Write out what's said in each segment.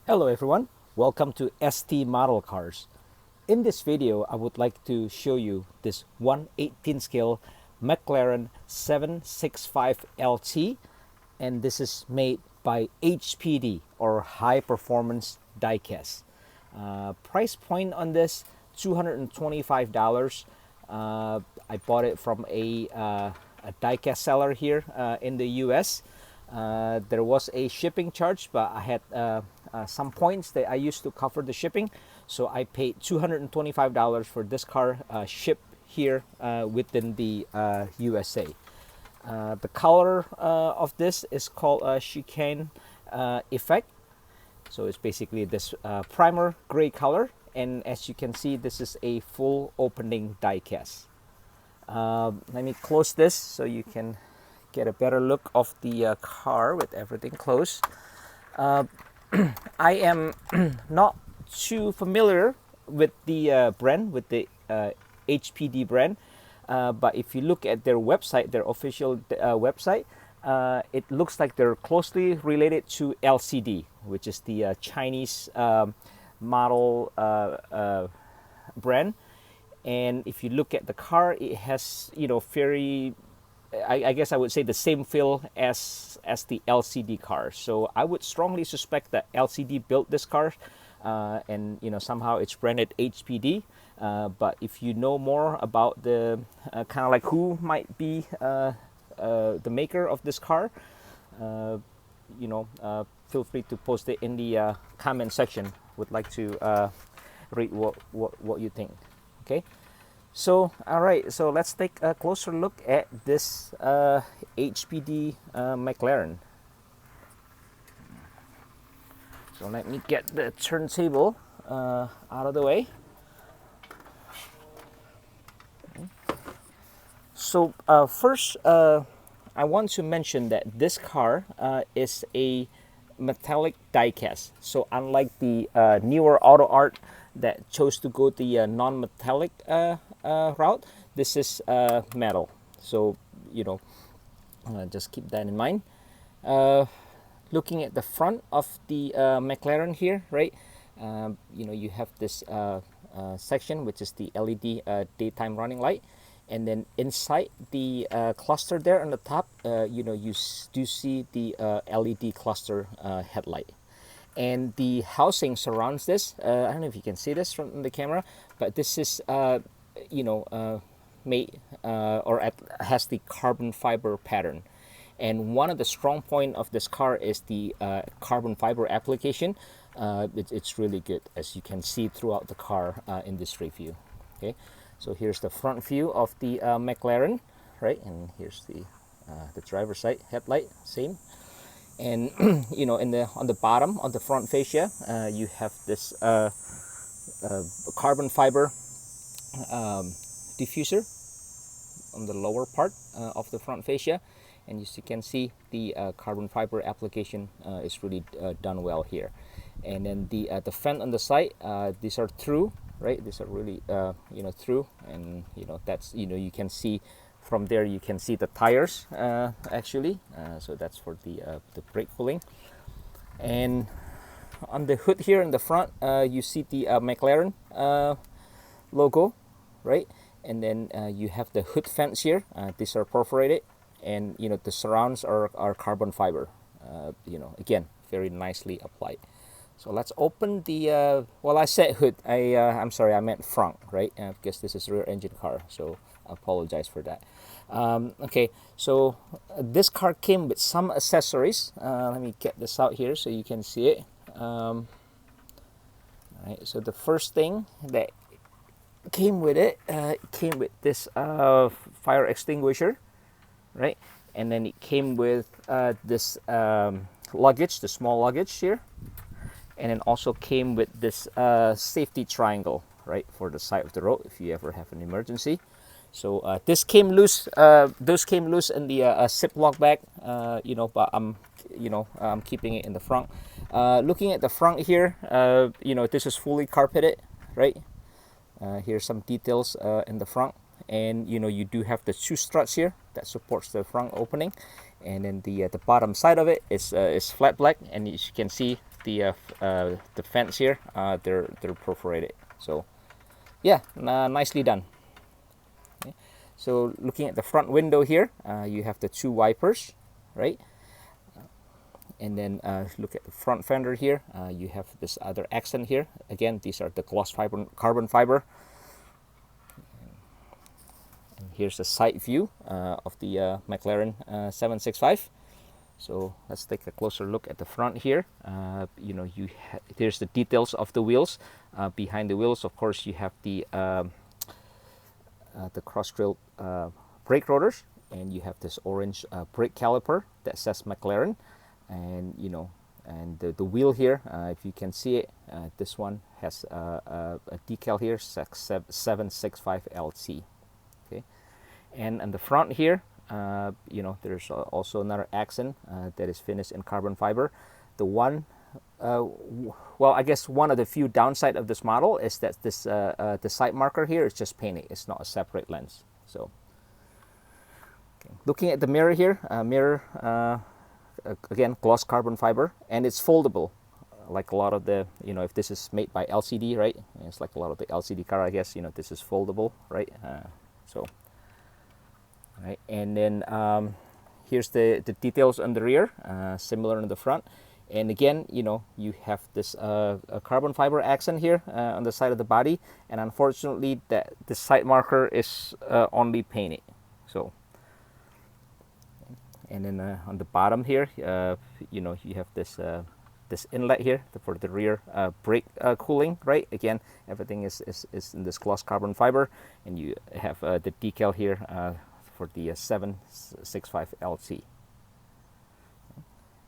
Hello everyone, welcome to ST Model Cars. In this video, I would like to show you this 1/18 scale McLaren 765LT, and this is made by HPD or High Performance Diecast. Price point on this $225. I bought it from a diecast seller here in the US. There was a shipping charge, but I had some points that I used to cover the shipping, so I paid $225 for this car shipped here within the USA. The color of this is called Chicane effect. So it's basically this primer gray color, and as you can see, this is a full opening diecast. Let me close this so you can get a better look of the car with everything closed. I am not too familiar with the brand, with the HPD brand, but if you look at their website, their official website, it looks like they're closely related to LCD, which is the Chinese model brand. And if you look at the car, it has, very, I guess I would say the same feel as the LCD car. So I would strongly suspect that LCD built this car, and somehow it's branded HPD. But if you know more about the kind of like who might be the maker of this car, feel free to post it in the comment section. Would like to read what you think. Okay, so all right, so let's take a closer look at this HPD McLaren. So let me get the turntable out of the way. So first, I want to mention that this car is a metallic diecast. So unlike the newer auto art that chose to go the non-metallic route, this is metal. So just keep that in mind. Looking at the front of the McLaren here, right? You have this section which is the LED daytime running light, and then inside the cluster there on the top, you do see the LED cluster headlight. And the housing surrounds this. I don't know if you can see this from the camera, but this is made has the carbon fiber pattern. And one of the strong point of this car is the carbon fiber application. It's really good, as you can see throughout the car in this review. Okay, so here's the front view of the McLaren, right? And here's the driver's side headlight, same. And on the bottom, on the front fascia, you have this carbon fiber diffuser on the lower part of the front fascia, and as you can see, the carbon fiber application is really done well here. And then the fend on the side, these are through, right? These are really through, and that's you can see. From there, you can see the tires actually. So that's for the brake cooling. And on the hood here in the front, you see the McLaren logo, right? And then you have the hood fence here. These are perforated, and the surrounds are carbon fiber. Again, very nicely applied. So let's open the. Well, I said hood. I'm sorry, I meant front, right? Because this is rear engine car, so I apologize for that. Okay, so this car came with some accessories. Let me get this out here so you can see it. All right, so the first thing that came with it, came with this fire extinguisher, right? And then it came with this luggage, the small luggage here, and then also came with this safety triangle, right, for the side of the road if you ever have an emergency. So this came loose. Those came loose in the Ziploc bag, but I'm keeping it in the front. Looking at the front here, this is fully carpeted, right? Here's some details in the front, and you do have the two struts here that supports the front opening, and then the bottom side of it is flat black, and as you can see, the fence here, they're perforated. So yeah, nicely done. Okay. So looking at the front window here, you have the 2 wipers, right? And then look at the front fender here. You have this other accent here. Again, these are the gloss fiber, carbon fiber. And here's the side view of the McLaren 765. So let's take a closer look at the front here. You know, there's the details of the wheels. Behind the wheels, of course, you have the cross-drilled brake rotors, and you have this orange brake caliper that says McLaren. And you know, and the wheel here, if you can see it, this one has a decal here, 765LT. Okay, and on the front here, you know, there's also another accent that is finished in carbon fiber. The one, well, I guess one of the few downside of this model is that this the side marker here is just painted. It's not a separate lens. So, okay. Looking at the mirror here, again, gloss carbon fiber, and it's foldable, like a lot of the, you know, if this is made by LCD, right? It's like a lot of the LCD car, I guess, you know, this is foldable, right? So, right, and then here's the details on the rear, similar in the front. And again, you know, you have this a carbon fiber accent here on the side of the body, and unfortunately, the side marker is only painted. So. And then on the bottom here, you know, you have this this inlet here for the rear brake cooling, right? Again, everything is in this gloss carbon fiber, and you have the decal here for the 765LT.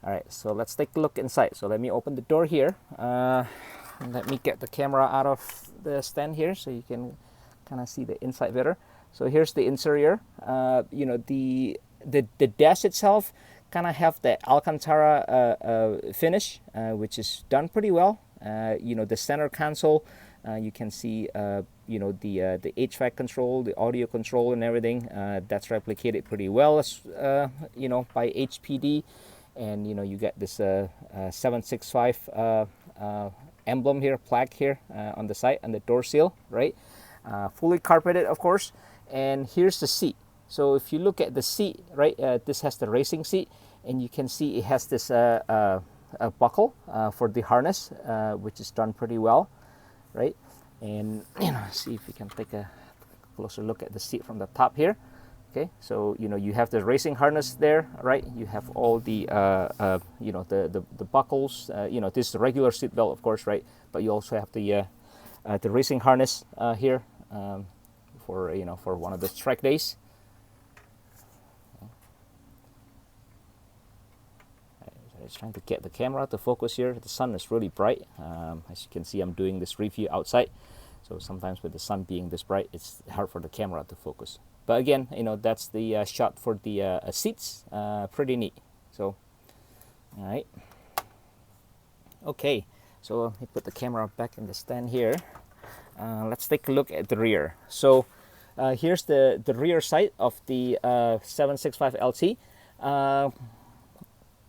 All right, so let's take a look inside. So let me open the door here. Let me get the camera out of the stand here so you can kind of see the inside better. So here's the interior. You know, the dash itself kind of have the Alcantara finish, which is done pretty well. You know, the center console, you can see, you know, the HVAC control, the audio control, and everything. That's replicated pretty well, you know, by HPD, and you know, you get this 765 emblem here, plaque here on the side, on the door seal, right? Fully carpeted, of course. And here's the seat. So if you look at the seat, right, this has the racing seat, and you can see it has this a buckle for the harness, which is done pretty well, right? And you know, see if we can take a closer look at the seat from the top here. Okay, so you know, you have the racing harness there, right? You have all the you know, the buckles. You know, this is the regular seat belt, of course, right? But you also have the racing harness here for, you know, for one of the track days. Just trying to get the camera to focus here. The sun is really bright. As you can see, I'm doing this review outside, so sometimes with the sun being this bright, it's hard for the camera to focus. But again, you know, that's the shot for the seats. Pretty neat. So, all right. Okay, so let me put the camera back in the stand here. Let's take a look at the rear. So here's the rear sight of the 765LT.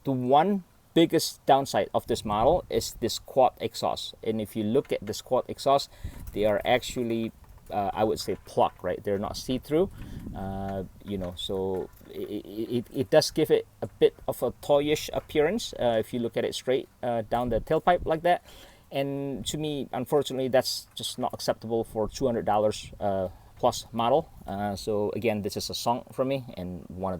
The one biggest downside of this model is this quad exhaust, and if you look at this quad exhaust, they are actually I would say plugged, right? They're not see-through, you know, so it does give it a bit of a toyish appearance if you look at it straight down the tailpipe like that. And to me, unfortunately, that's just not acceptable for $200 plus model. So again, this is a song for me, and one of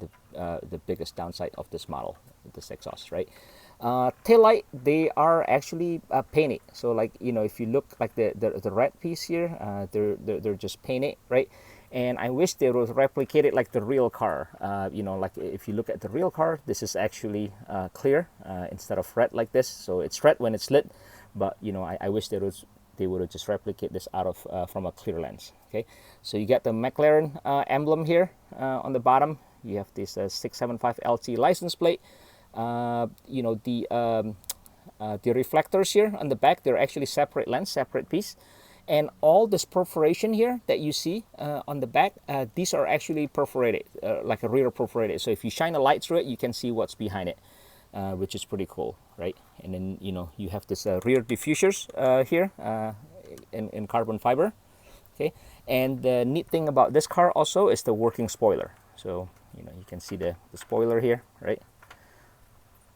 the biggest downside of this model, this exhaust, right? Tail light, they are actually painted. So like, you know, if you look like the red piece here, they're just painted, right? And I wish they would replicate it like the real car. You know, like if you look at the real car, this is actually clear instead of red like this. So it's red when it's lit, but you know, I wish they would have just replicate this out of from a clear lens. Okay, so you get the McLaren emblem here on the bottom. You have this 675LT license plate. You know, the reflectors here on the back, they're actually separate lens, separate piece. And all this perforation here that you see on the back, these are actually perforated, like a rear perforated. So if you shine a light through it, you can see what's behind it, which is pretty cool, right? And then you have this rear diffusers here in carbon fiber. Okay, and the neat thing about this car also is the working spoiler. So you can see the spoiler here, right,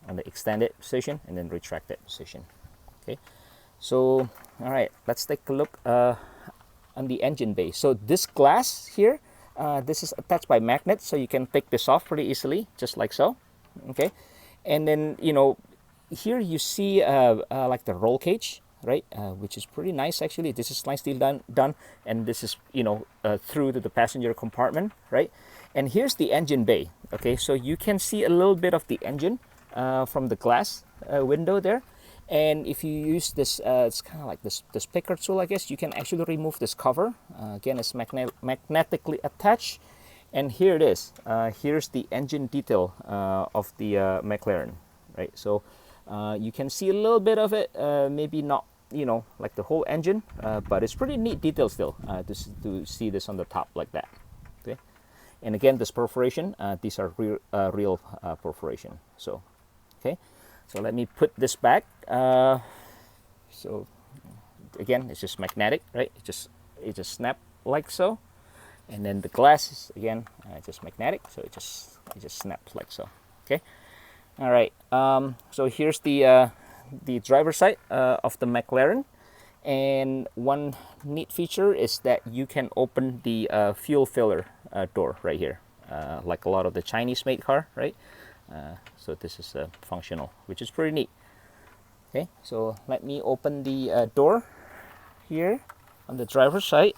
on the extended position and then retracted position. Okay, so all right, let's take a look on the engine bay. So this glass here, this is attached by magnets, so you can take this off pretty easily, just like so. Okay, and then here you see like the roll cage, right, which is pretty nice actually. This is nicely done, and this is through to the passenger compartment, right? And here's the engine bay. Okay, so you can see a little bit of the engine from the glass window there. And if you use this, it's kind of like this picker tool, I guess, you can actually remove this cover. Again, it's magnetically attached. And here it is. Here's the engine detail of the McLaren, right? So you can see a little bit of it, maybe not, like the whole engine, but it's pretty neat detail still to see this on the top like that. Okay, and again, this perforation, these are real perforation. So, okay, so let me put this back. So again, it's just magnetic, right? It just snap like so. And then the glass is again just magnetic, so it just snaps like so. Okay, all right. So here's the driver's side of the McLaren, and one neat feature is that you can open the fuel filler door right here, like a lot of the Chinese-made car, right? So this is functional, which is pretty neat. Okay, so let me open the door here on the driver's side.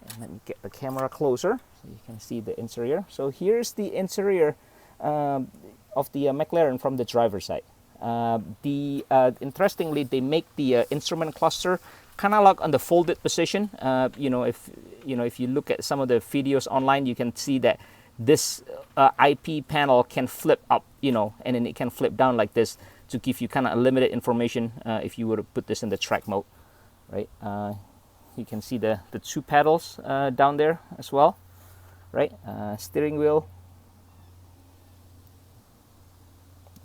And let me get the camera closer so you can see the interior. So here's the interior of the McLaren from the driver's side. Interestingly, they make the instrument cluster kind of like on the folded position. If you look at some of the videos online, you can see that this IP panel can flip up, and then it can flip down like this to give you kind of limited information if you were to put this in the track mode, right? You can see the two pedals down there as well, right? Steering wheel,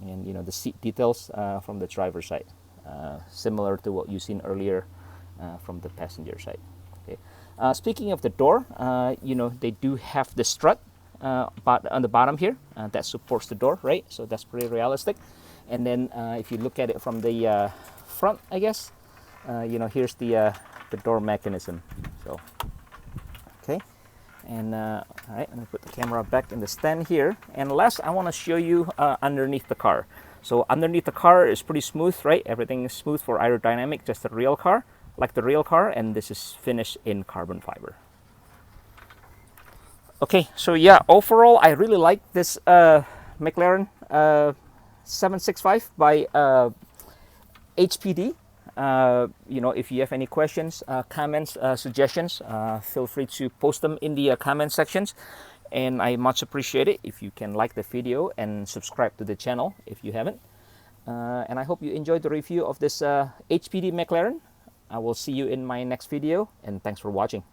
and the seat details from the driver's side, similar to what you've seen earlier from the passenger side. Okay. Speaking of the door, they do have the strut but on the bottom here that supports the door, right? So that's pretty realistic. And then if you look at it from the front, I guess, here's the door mechanism. So okay, and all right, I'm gonna put the camera back in the stand here. And last, I want to show you underneath the car. So underneath the car is pretty smooth, right? Everything is smooth for aerodynamic, just a real car, like the real car, and this is finished in carbon fiber. Okay, so yeah, overall, I really like this McLaren 765 by HPD. If you have any questions, comments, suggestions, feel free to post them in the comment sections, and I much appreciate it if you can like the video and subscribe to the channel if you haven't. And I hope you enjoyed the review of this HPD McLaren. I will see you in my next video, and thanks for watching.